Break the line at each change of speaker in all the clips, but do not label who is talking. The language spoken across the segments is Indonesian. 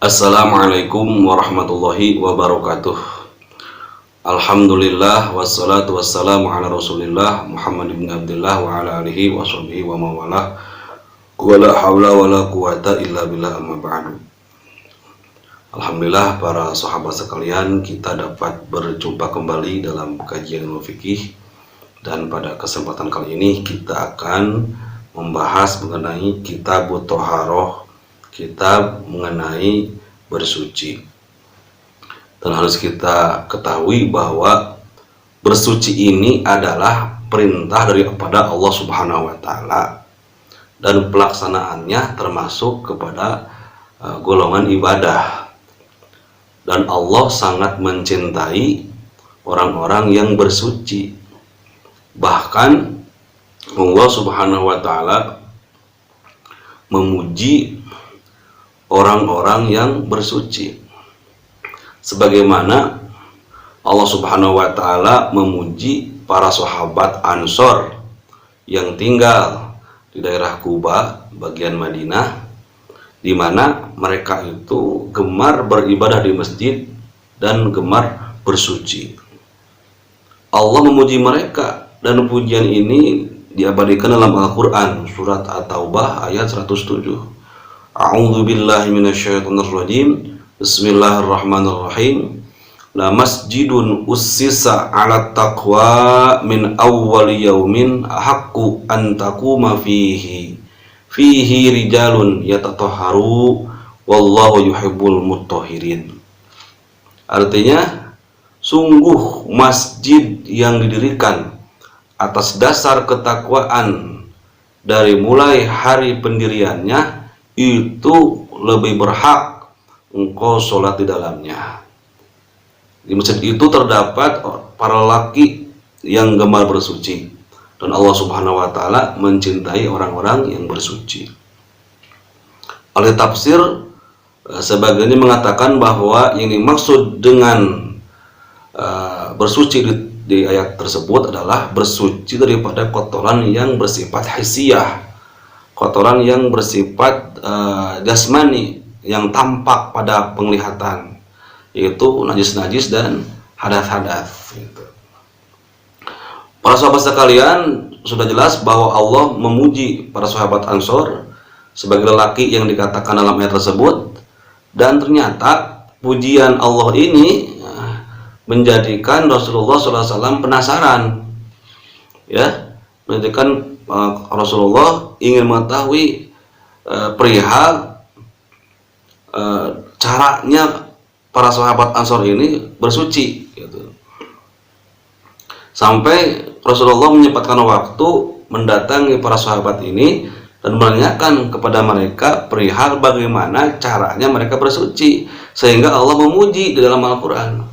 Assalamualaikum warahmatullahi wabarakatuh. Alhamdulillah wassalatu wassalamu ala Rasulillah Muhammad ibn Abdullah wa ala alihi wa sahbihi wa mawalah. Wala haula wala quwata illa billah, amma ba'du. Alhamdulillah para sahabat sekalian, kita dapat berjumpa kembali dalam kajian ilmu fikih, dan pada kesempatan kali ini kita akan membahas mengenai Kitabut Thaharah, kitab mengenai bersuci. Dan harus kita ketahui bahwa bersuci ini adalah perintah daripada Allah Subhanahu wa taala, dan pelaksanaannya termasuk kepada golongan ibadah. Dan Allah sangat mencintai orang-orang yang bersuci. Bahkan Allah Subhanahu wa taala memuji orang-orang yang bersuci, sebagaimana Allah Subhanahu wa taala memuji para sahabat Ansor yang tinggal di daerah Quba bagian Madinah, di mana mereka itu gemar beribadah di masjid dan gemar bersuci. Allah memuji mereka, dan pujian ini diabadikan dalam Al-Qur'an surat At-Taubah ayat 107. A'udzu billahi minasyaitonir rajim. Bismillahirrahmanirrahim. La masjidun ussisa 'ala taqwa min awwali yaumin ahaqqu an taquma fihi rijalun yatatahharu wallahu yuhibbul mutahhirin. Artinya, sungguh masjid yang didirikan atas dasar ketakwaan dari mulai hari pendiriannya itu lebih berhak engkau sholat di dalamnya. Di masjid itu terdapat para lelaki yang gemar bersuci, dan Allah Subhanahu wa taala mencintai orang-orang yang bersuci. Oleh tafsir, sebagian mengatakan bahwa yang dimaksud dengan bersuci di ayat tersebut adalah bersuci daripada kotoran yang bersifat hisiyah, kotoran yang bersifat jasmani, yang tampak pada penglihatan, yaitu najis-najis dan hadas-hadas. Para sahabat sekalian, sudah jelas bahwa Allah memuji para sahabat Ansor sebagai lelaki yang dikatakan dalam ayat tersebut, dan ternyata pujian Allah ini menjadikan Rasulullah SAW penasaran, ya, menjadikan Rasulullah ingin mengetahui perihal caranya para sahabat Ansor ini bersuci, gitu. Sampai Rasulullah menyempatkan waktu mendatangi para sahabat ini dan menanyakan kepada mereka perihal bagaimana caranya mereka bersuci, sehingga Allah memuji di dalam Al-Quran.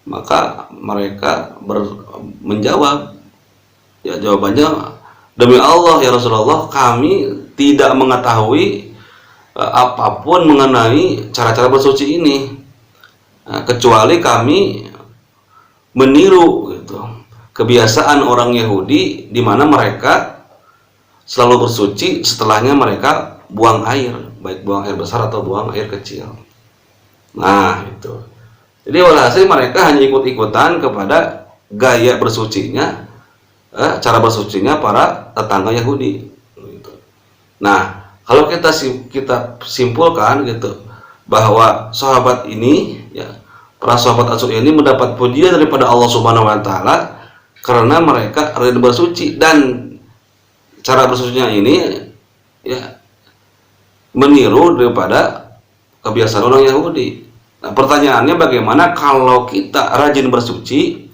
Maka mereka menjawab, ya, jawabannya, demi Allah ya Rasulullah, kami tidak mengetahui apapun mengenai cara-cara bersuci ini, kecuali kami meniru, gitu, kebiasaan orang Yahudi, di mana mereka selalu bersuci setelahnya mereka buang air, baik buang air besar atau buang air kecil. Nah, itu. Jadi walhasil mereka hanya ikut-ikutan kepada gaya bersucinya, cara bersucinya para tetangga Yahudi, gitu. Nah, kalau kita simpulkan, gitu, bahwa sahabat ini, ya, para sahabat Ansor ini mendapat pujian daripada Allah Subhanahu wa taala karena mereka rajin bersuci, dan cara bersucinya ini, ya, meniru daripada kebiasaan orang Yahudi. Nah, pertanyaannya, bagaimana kalau kita rajin bersuci,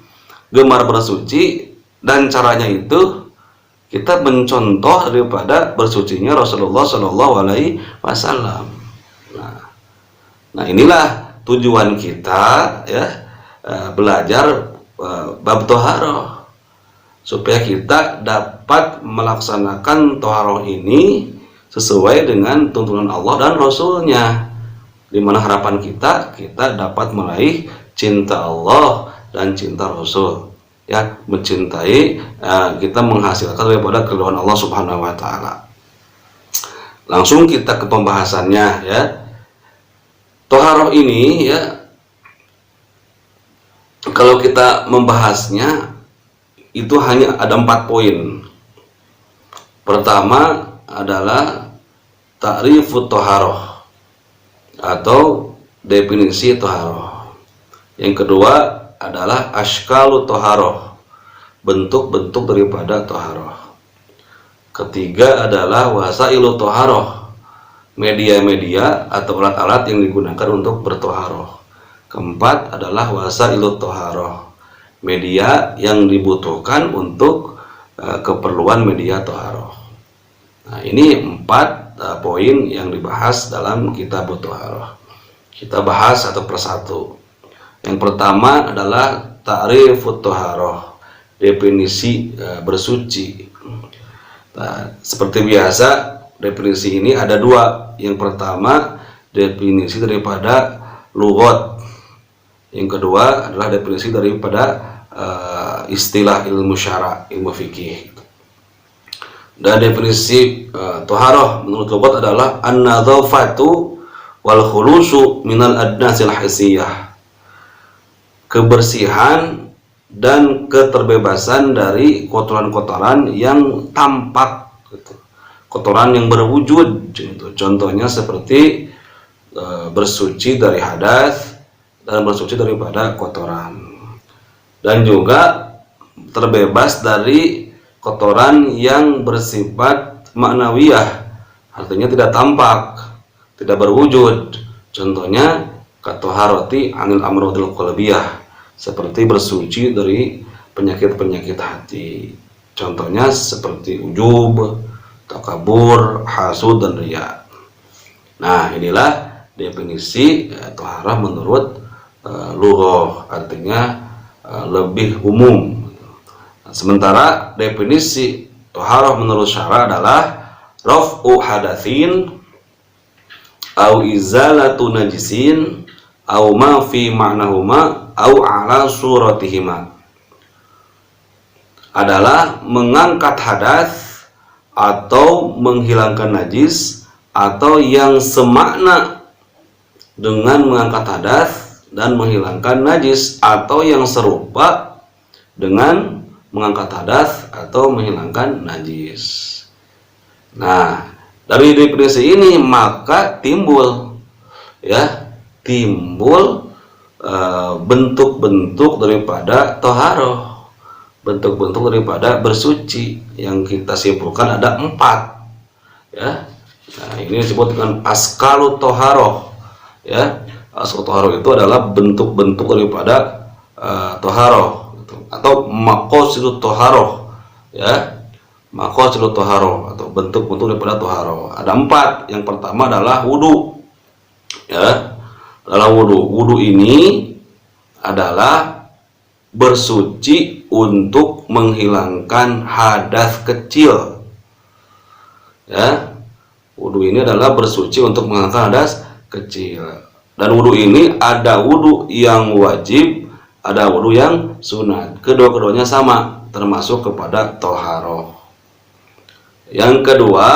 gemar bersuci, dan caranya itu kita mencontoh daripada bersucinya Rasulullah Shallallahu Alaihi Wasallam. Nah, inilah tujuan kita, ya, belajar bab Thaharah, supaya kita dapat melaksanakan Thaharah ini sesuai dengan tuntunan Allah dan Rasulnya, di mana harapan kita dapat meraih cinta Allah dan cinta Rasul, ya, mencintai, kita menghasilkan daripada keridhaan Allah Subhanahu wa taala. Langsung kita ke pembahasannya, ya. Toharoh ini ya, kalau kita membahasnya itu hanya ada 4 poin. Pertama adalah ta'rifut toharoh atau definisi toharoh. Yang kedua adalah ashkalut toharoh, bentuk-bentuk daripada toharoh. Ketiga adalah wasailu toharoh, media-media atau alat-alat yang digunakan untuk bertoharoh. Keempat adalah wasailu toharoh, media yang dibutuhkan untuk keperluan media toharoh. Nah, ini 4 poin yang dibahas dalam kitab toharoh. Kita bahas satu persatu. Yang pertama adalah ta'rifut toharoh, definisi bersuci. Nah, seperti biasa definisi ini ada 2. Yang pertama definisi daripada lughat. Yang kedua adalah definisi daripada istilah ilmu syara, ilmu fikih. Dan definisi toharoh menurut lughat adalah an-nadzafatu wal khulusu minal adnasil hisiyah, kebersihan dan keterbebasan dari kotoran-kotoran yang tampak, gitu. Kotoran yang berwujud, gitu. Contohnya seperti bersuci dari hadas dan bersuci daripada kotoran, dan juga terbebas dari kotoran yang bersifat maknawiyah, artinya tidak tampak, tidak berwujud. Contohnya katoharoti anil amrodil qalbiyah, seperti bersuci dari penyakit-penyakit hati. Contohnya seperti ujub, takabur, hasud, dan riya. Nah, inilah definisi toharah menurut lughah, artinya lebih umum. Sementara definisi toharah menurut syara adalah raf'u hadatsin au izalatu najisin au ma fi ma'nahuma au ala suratihima, adalah mengangkat hadas atau menghilangkan najis atau yang semakna dengan mengangkat hadas dan menghilangkan najis, atau yang serupa dengan mengangkat hadas atau menghilangkan najis. Nah, dari definisi ini maka timbul bentuk-bentuk daripada toharoh, bentuk-bentuk daripada bersuci, yang kita simpulkan ada 4 ya. Nah, ini disebut dengan askalut toharoh ya. Askalut toharoh itu adalah bentuk-bentuk daripada toharoh, atau maqasidut toharoh ya, maqasidut toharoh atau bentuk-bentuk daripada toharoh. Ada 4. Yang pertama adalah wudu ya. Dalam wudu ini adalah bersuci untuk menghilangkan hadas kecil ya. Wudu ini adalah bersuci untuk menghilangkan hadas kecil. Dan wudu ini ada wudu yang wajib, ada wudu yang sunat. Kedua-keduanya sama, termasuk kepada toharoh. Yang kedua,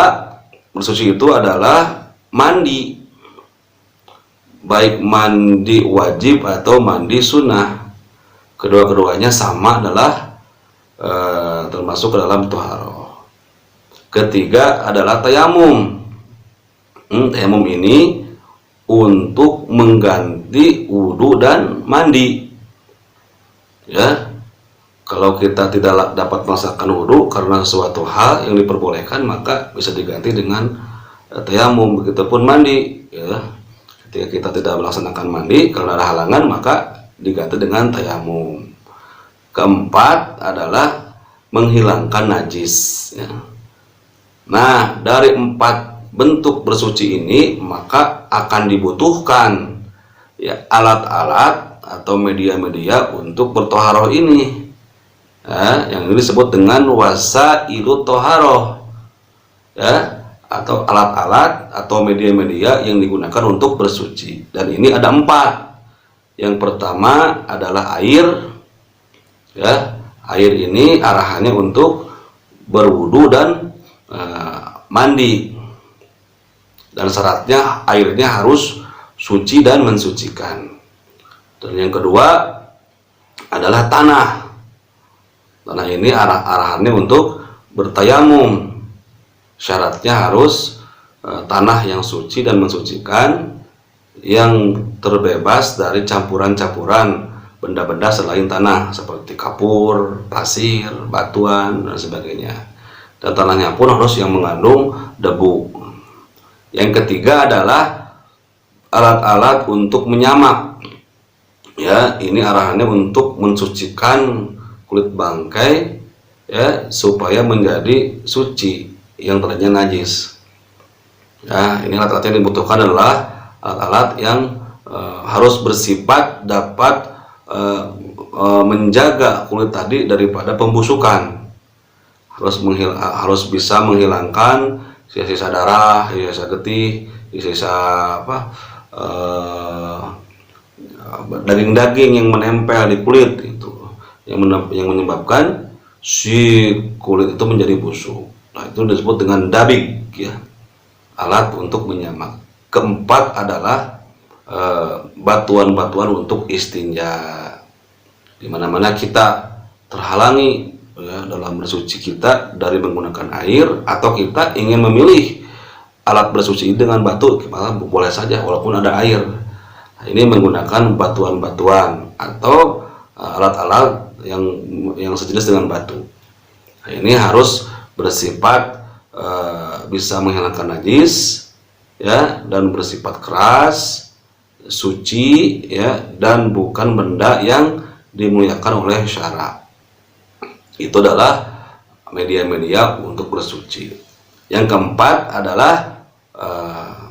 bersuci itu adalah mandi, baik mandi wajib atau mandi sunnah. Kedua-keduanya sama, adalah termasuk ke dalam toharoh. Ketiga adalah tayamum. Tayamum ini untuk mengganti wudu dan mandi ya. Kalau kita tidak dapat melaksanakan wudu karena suatu hal yang diperbolehkan, maka bisa diganti dengan tayamum. Begitupun mandi ya. Ketika kita tidak melaksanakan mandi karena ada halangan, maka diganti dengan tayamum. Keempat adalah menghilangkan najis ya. Nah, dari 4 bentuk bersuci ini maka akan dibutuhkan ya alat-alat atau media-media untuk bertoharoh ini ya, yang ini disebut dengan wasailu toharoh ya, atau alat-alat atau media-media yang digunakan untuk bersuci. Dan ini ada 4. Yang pertama adalah air ya. Air ini arahannya untuk berwudu dan mandi, dan syaratnya airnya harus suci dan mensucikan. Dan yang kedua adalah tanah. Tanah ini arahannya untuk bertayamum. Syaratnya harus tanah yang suci dan mensucikan, yang terbebas dari campuran-campuran benda-benda selain tanah seperti kapur, pasir, batuan, dan sebagainya. Dan tanahnya pun harus yang mengandung debu. Yang ketiga adalah alat-alat untuk menyamak. Ya, ini arahannya untuk mensucikan kulit bangkai, ya, supaya menjadi suci yang tadinya najis. Ya, ini alat-alat yang dibutuhkan adalah alat-alat yang harus bersifat dapat menjaga kulit tadi daripada pembusukan. Harus bisa menghilangkan sisa-sisa darah, sisa getih, sisa daging-daging yang menempel di kulit itu, yang menyebabkan si kulit itu menjadi busuk. Nah, itu disebut dengan dabig, ya, alat untuk menyamak. Keempat adalah batuan-batuan untuk istinja. Di mana-mana kita terhalangi, ya, dalam bersuci kita dari menggunakan air, atau kita ingin memilih alat bersuci dengan batu, boleh saja walaupun ada air. Nah, ini menggunakan batuan-batuan atau alat-alat yang sejenis dengan batu. Nah, ini harus bersifat bisa menghilangkan najis, ya, dan bersifat keras, suci, ya, dan bukan benda yang dimuliakan oleh syara. Itu adalah media-media untuk bersuci. Yang keempat adalah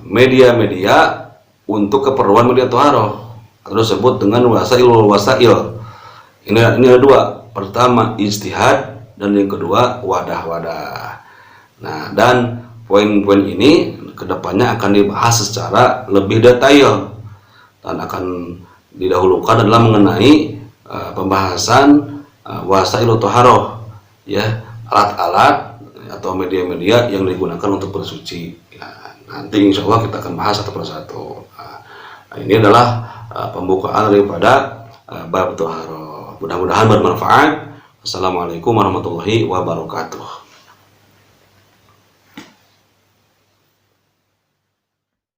media-media untuk keperluan media toharoh, atau disebut dengan wasail. Ini ada dua. Pertama ijtihad, dan yang kedua wadah-wadah. Nah, dan poin-poin ini kedepannya akan dibahas secara lebih detail, dan akan didahulukan adalah mengenai pembahasan wasail toharoh, ya, alat-alat atau media-media yang digunakan untuk bersuci. Ya, nanti insya Allah kita akan bahas satu persatu. Nah, ini adalah pembukaan daripada bab toharoh. Mudah-mudahan bermanfaat. Assalamualaikum warahmatullahi wabarakatuh.